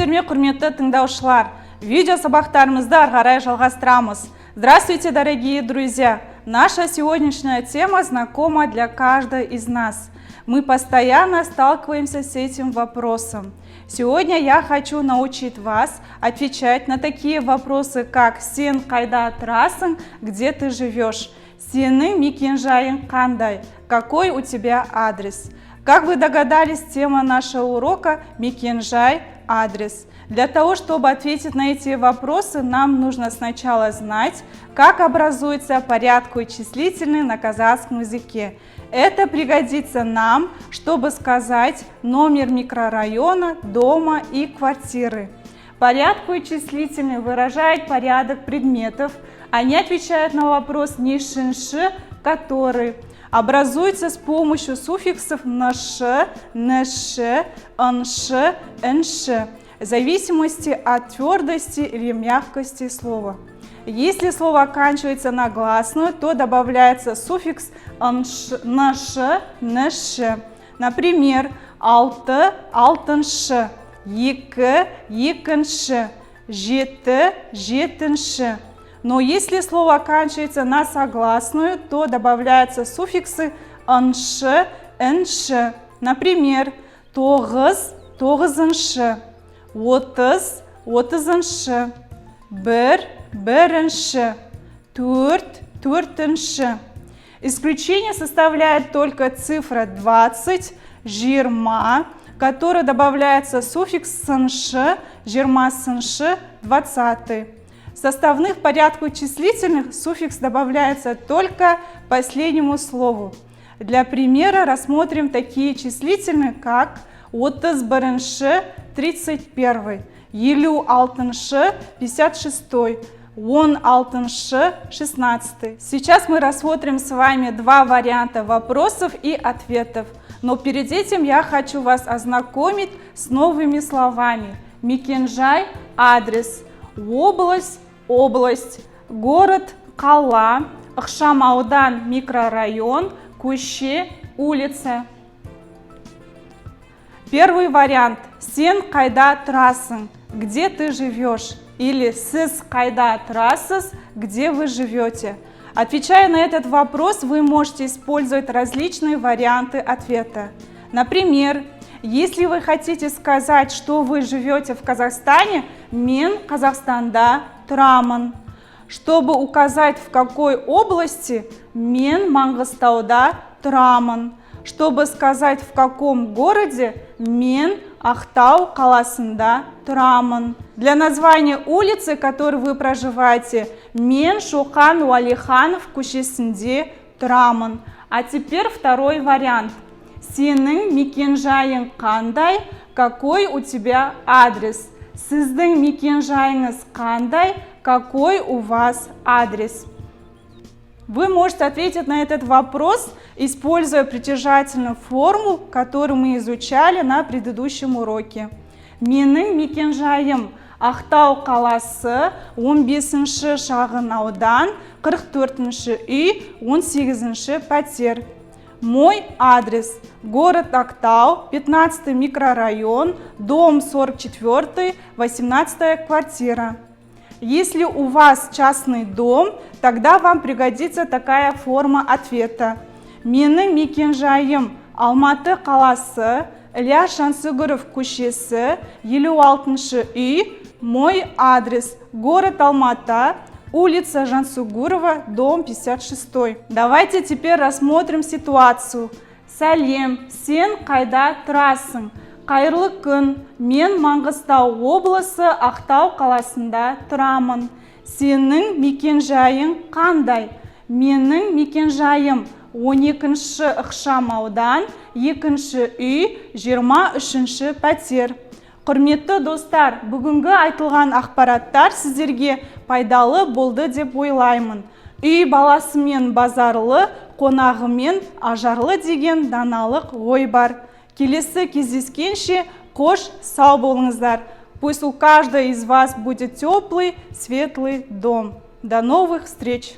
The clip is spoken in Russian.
Сәлеметсіздер ме, құрметті тыңдаушылар? Видео сабақтарымызды ары қарай жалғастырамыз. Здравствуйте, дорогие друзья! Наша сегодняшняя тема знакома для каждой из нас. Мы постоянно сталкиваемся с этим вопросом. Сегодня я хочу научить вас отвечать на такие вопросы, как «Сен қайда тұрасың?» «Где ты живешь?» «Сенің мекенжайың қандай?» «Какой у тебя адрес?» Как вы догадались, тема нашего урока – мекенжай, адрес. Для того, чтобы ответить на эти вопросы, нам нужно сначала знать, как образуется порядковый числительный на казахском языке. Это пригодится нам, чтобы сказать номер микрорайона, дома и квартиры. Порядковый числительный выражает порядок предметов. Они отвечают на вопрос «нишинши», который образуется с помощью суффиксов «нш», «нш», «нш», «нш», в зависимости от твердости или мягкости слова. Если слово оканчивается на гласную, то добавляется суффикс «нш», «нш». Например, «алты», «алтыншы», «екі», «екінші», «жеті», «жетінші». Но если слово оканчивается на согласную, то добавляются суффиксы «нш», «нш». Например, «тоғыз», «тоғызыншы», «отыз», «отызыншы», «бір», «бірінші», «төрт», «төртінші». Исключение составляет только цифра 20, «жиырма», которая добавляется суффикс «сыншы», «жиырмасыншы», «двадцатый». В составных порядках числительных суффикс добавляется только к последнему слову. Для примера рассмотрим такие числительные, как «отыз бірінші», 31, «елу алтыншы», 56, «он алтыншы», 16. Сейчас мы рассмотрим с вами два варианта вопросов и ответов. Но перед этим я хочу вас ознакомить с новыми словами. Мекенжай – адрес, область – область, город – қала, ықшамаудан – микрорайон, көше – улица. Первый вариант. Сен қайда тұрасың? Где ты живешь? Или сіз қайда тұрасыз? Где вы живете? Отвечая на этот вопрос, вы можете использовать различные варианты ответа. Например, если вы хотите сказать, что вы живете в Казахстане, мен Казахстанда тұрамын. Чтобы указать, в какой области, мен Маңғыстауда тұрамын. Чтобы сказать, в каком городе, мен Ақтау қаласында тұрамын. Для названия улицы, в которой вы проживаете, мен Шоқан Уәлиханов көшесінде тұрамын. А теперь второй вариант. Сенің мекенжайың қандай? Какой у тебя адрес? Сіздің мекенжайыңыз қандай? Какой у вас адрес? Вы можете ответить на этот вопрос, используя притяжательную форму, которую мы изучали на предыдущем уроке. Менің мекенжайым Ақтау қаласы, 15-ші шағын аудан, 44-ші үй, 18-ші пәтер. Мой адрес – город Актау, 15-й микрорайон, дом 44, 18-я квартира. Если у вас частный дом, тогда вам пригодится такая форма ответа. Менің мекенжайым Алматы қаласы, Ильяс Жансүгіров көшесі, 56-шы үй. Мой адрес – город Алматы, улица Жансүгірова, дом 56. Давайте теперь рассмотрим ситуацию. Сәлем, сен қайда тұрасың? Қайырлы күн, мен Маңғыстау облысы Ақтау қаласында тұрамын. Сенің мекенжайың қандай? Менің мекенжайым 12-ші ықшамаудан, 2-ші үй, 23-ші пәтер. Құрметті достар, бүгінгі айтылған ақпараттар сіздерге пайдалы болды деп ойлаймын. Үй баласымен базарлы, қонағымен ажарлы деген даналық ой бар. Келесі кездескенше қош сау болыңыздар. Пусть у каждого из вас будет теплый, светлый дом. До новых встреч!